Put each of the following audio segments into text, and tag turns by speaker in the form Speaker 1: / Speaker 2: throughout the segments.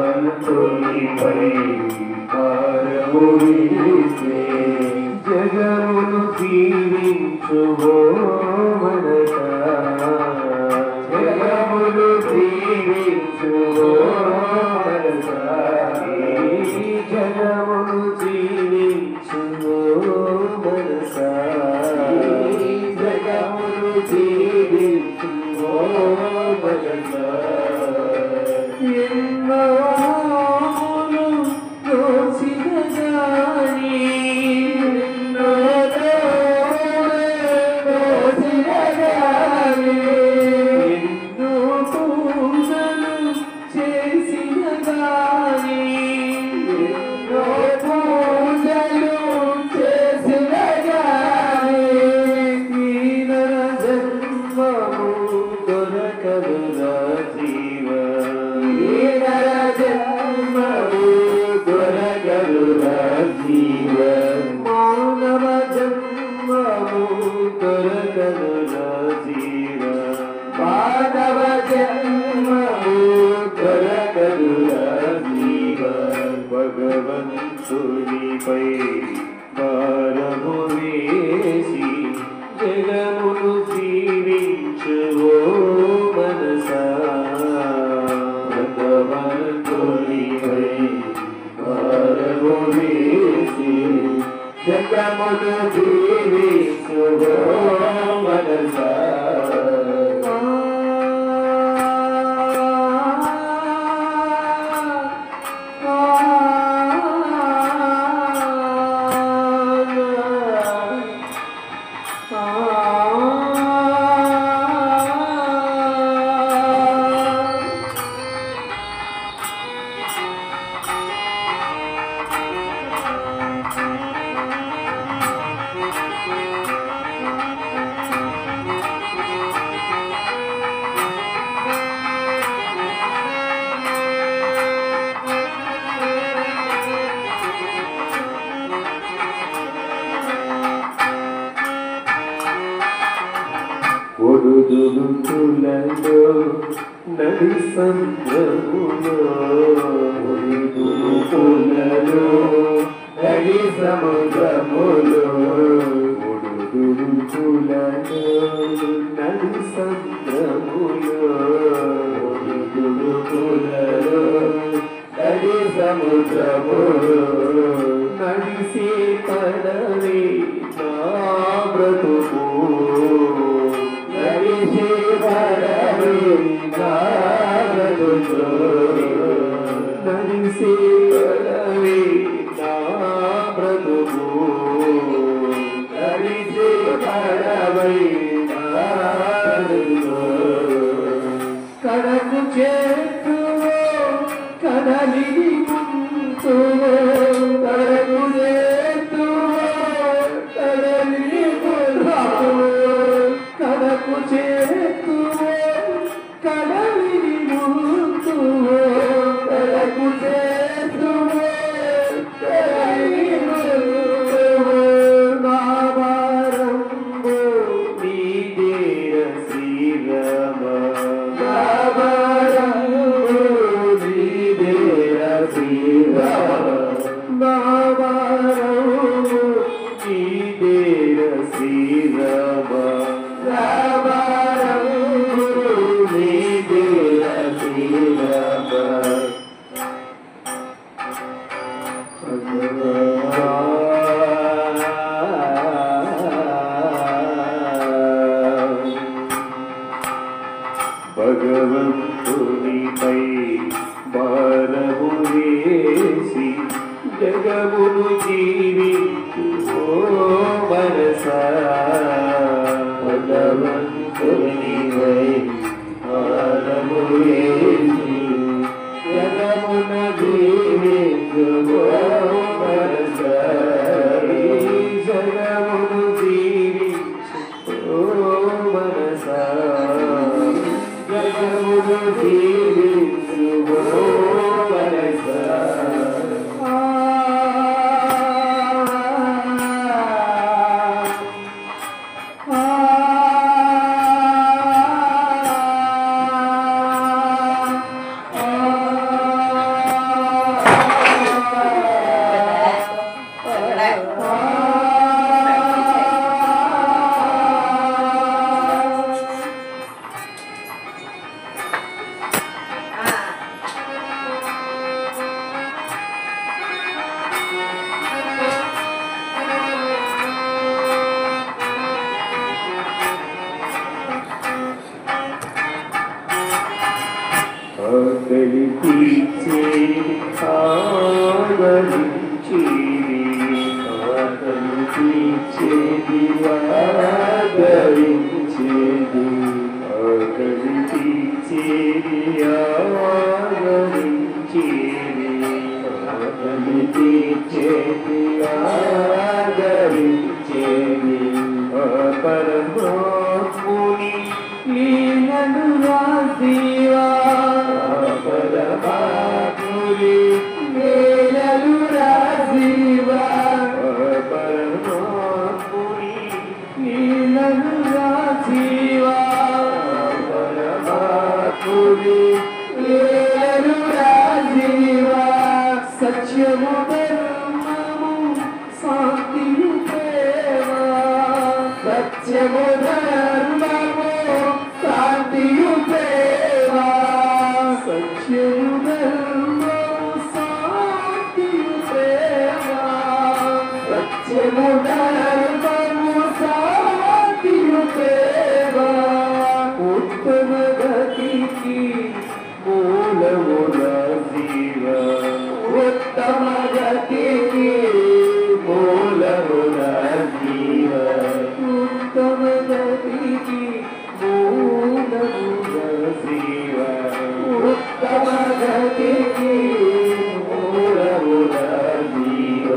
Speaker 1: భగవంతునిపై భారము వేసే జగమును దీవించువో మనసా జగమును దీవించువో మనసా జగమును దీవించువో మనసా జగమును దీవించువో మనసా ఎన్నోములు దోచిన గాని దోచిన గాని ఎన్నో పూజలు చేసిన గాని ఎన్నో పూజలు చేసిన గాని దీనర జన్మము దొరకదురా జీవ దీనర జన్మము దొరకదురా జీవ మానవ జన్మము దొరకదురా జీవ మానవ జన్మము దొరకదురా జీవ భగవంతునిపై భారము వేసి జగమును జీవించువో మనసా భగవంతునిపై భారము వేసి జగమును జీవించువో మనసా ఒడుదుడుకులలో నడి సంద్రములో ఒడుదుడుకులలో నడి సముద్రములో ఒడుదుడుకులలో నడి సంద్రములో ఒడుదుడుకులలో నడి సముద్రములో నడిసి పడవే నా బ్రతుకు నడిసి పడవే నా బ్రతుకు నడిసి పడవే నా బ్రతుకు నడిసి పడవే నా బ్రతుకు కడకు చేతువో కడలి ముంతువో కడకు చేతువో కడలి ముంతువో కడకు చేతువో కడలి ముంతువో కడకు చేతువో కడలి ముంతువో నా భారంబు నీదేర శ్రీరామ నా భారంబు నీదేర శ్రీరామ నా భారంబు నీదేర శ్రీరామ నా భారంబు నీదేర శ్రీరామ భగవంతునిపై భారము వేసి జగమును జీవించువో మనసా భగవంతునిపై భారము వేసి జగమును జీవించువో మనసా జగమును జీవించువో మనసా జగమును జీవించువో మనసా ఆకలి తీర్చేది ఆదరించేది ఆకలి తీర్చేది ఆదరించేది ఆకలి తీర్చేది ఆదరించేది ఆకలి తీర్చేది ఆదరించేది పరమాత్ముని లీలను రాసివా పరమాత్ముని లీలను రాసివా పరమాత్ముని లీలను రాసివా పరమాత్ముని లీలను రాసివా సత్యము ధర్మము శాంతియు ప్రేమ సత్యము ధర్మము శాంతియు ప్రేమ సత్యము ధర్మము శాంతియు ప్రేమ సత్యము ధర్మము శాంతియు ప్రేమ ఉత్తమ గతికి మూలముల జీవ ఉత్తమ గతికి మూలముల జీవ ఉత్తమ గతికి మూలముల జీవ ఉత్తమ గతికి మూలముల జీవ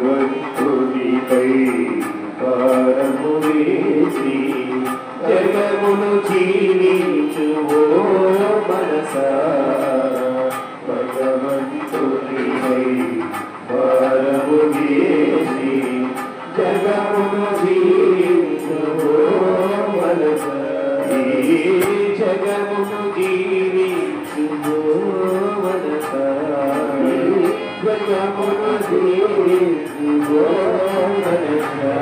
Speaker 1: భగవంతునిపై భారము వేసి జగమును జీవించు ఓ మనసా భగవంతునిపై భారము వేసి జగమును జీవించు ఓ మనసా జగమును జీవించు ఓ మనసా జగమును జీవించు ఓ మనసా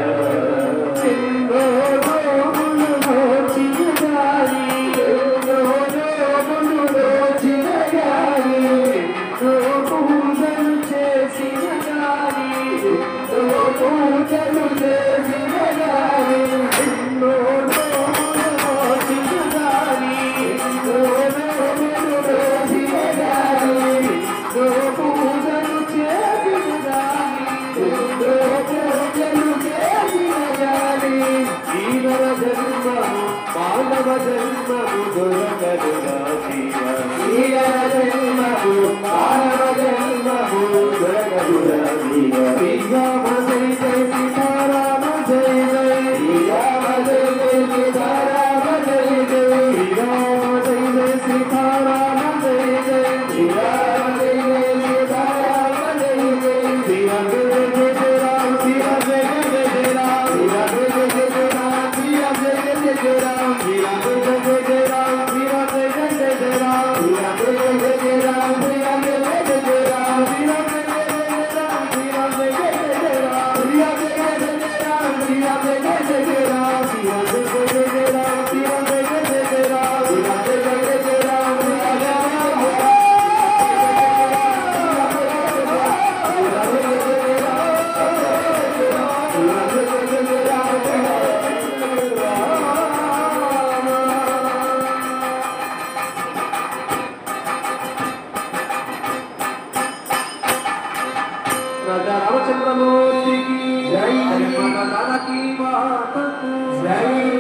Speaker 1: మానవ జన్మము దొరకదుగా జీవ జన్మము మానవ జన్మము దొరకదుగా జీవ శ్రీరామ జయ జయ సీతారామ జయ జయ శ్రీరామ జయ జయ సీతారామ జయ జయ శ్రీరామ జయ జయ సీతారామ జయ జయ శ్రీరామ జయ జయ సీతారామ జయ జయ శ్రీరామ జయ జయ రామ శ్రీరామ జయ జయ రామ శ్రీరామ జయ జయ రామ శ్రీరామ జయ జయ రామ శ్రీరామ జయ జయ రామ శ్రీరామ జయ జయ రామ శ్రీరామ జయ జయ రామ శ్రీరామ జయ జయ రామ శ్రీరామ జయ జయ రామ శ్రీరామ జయ జయ రామ శ్రీరామ జయ జయ రామ శ్రీరామ జయ జయ రామ శ్రీరామ జయ జయ రామ శ్రీరామ జయ జయ రామ శ్రీరామ జయ జయ రామ रामचंद्र मूर्ति की जय, माता की माता की जय।